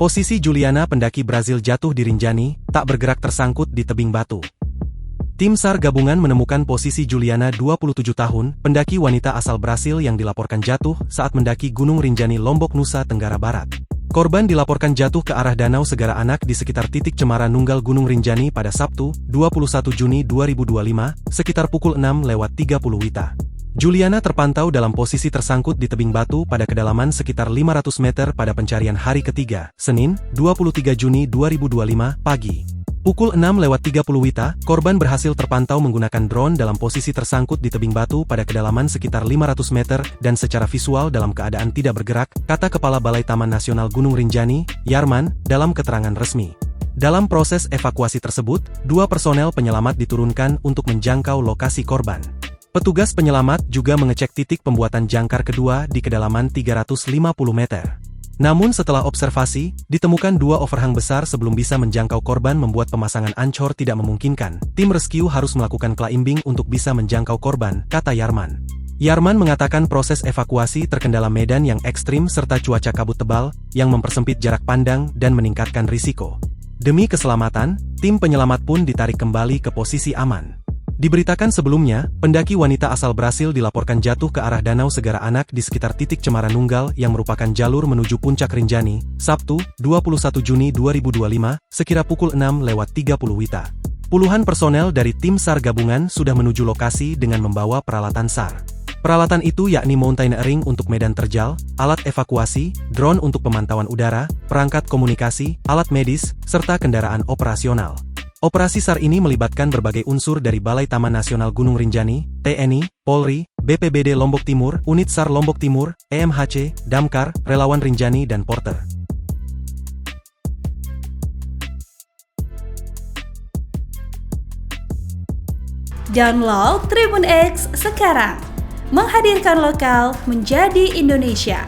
Posisi Juliana pendaki Brazil jatuh di Rinjani, tak bergerak tersangkut di tebing batu. Tim SAR gabungan menemukan posisi Juliana 27 tahun, pendaki wanita asal Brasil yang dilaporkan jatuh saat mendaki Gunung Rinjani Lombok, Nusa Tenggara Barat. Korban dilaporkan jatuh ke arah Danau Segara Anak di sekitar titik Cemara Nunggal Gunung Rinjani pada Sabtu, 21 Juni 2025, sekitar pukul 6:30 WITA. Juliana terpantau dalam posisi tersangkut di tebing batu pada kedalaman sekitar 500 meter pada pencarian hari ketiga, Senin, 23 Juni 2025, pagi. Pukul 6:30 WITA, korban berhasil terpantau menggunakan drone dalam posisi tersangkut di tebing batu pada kedalaman sekitar 500 meter dan secara visual dalam keadaan tidak bergerak, kata Kepala Balai Taman Nasional Gunung Rinjani, Yarman, dalam keterangan resmi. Dalam proses evakuasi tersebut, 2 personel penyelamat diturunkan untuk menjangkau lokasi korban. Petugas penyelamat juga mengecek titik pembuatan jangkar kedua di kedalaman 350 meter. Namun setelah observasi, ditemukan 2 overhang besar sebelum bisa menjangkau korban membuat pemasangan ancor tidak memungkinkan. Tim rescue harus melakukan climbing untuk bisa menjangkau korban, kata Yarman. Yarman mengatakan proses evakuasi terkendala medan yang ekstrim serta cuaca kabut tebal, yang mempersempit jarak pandang dan meningkatkan risiko. Demi keselamatan, tim penyelamat pun ditarik kembali ke posisi aman. Diberitakan sebelumnya, pendaki wanita asal Brasil dilaporkan jatuh ke arah Danau Segara Anak di sekitar titik Cemara Nunggal yang merupakan jalur menuju Puncak Rinjani, Sabtu, 21 Juni 2025, sekira pukul 6:30 WITA. Puluhan personel dari tim SAR gabungan sudah menuju lokasi dengan membawa peralatan SAR. Peralatan itu yakni mountaineering untuk medan terjal, alat evakuasi, drone untuk pemantauan udara, perangkat komunikasi, alat medis, serta kendaraan operasional. Operasi SAR ini melibatkan berbagai unsur dari Balai Taman Nasional Gunung Rinjani, TNI, Polri, BPBD Lombok Timur, Unit SAR Lombok Timur, EMHC, Damkar, Relawan Rinjani dan Porter. Download Tribun X sekarang, menghadirkan lokal menjadi Indonesia.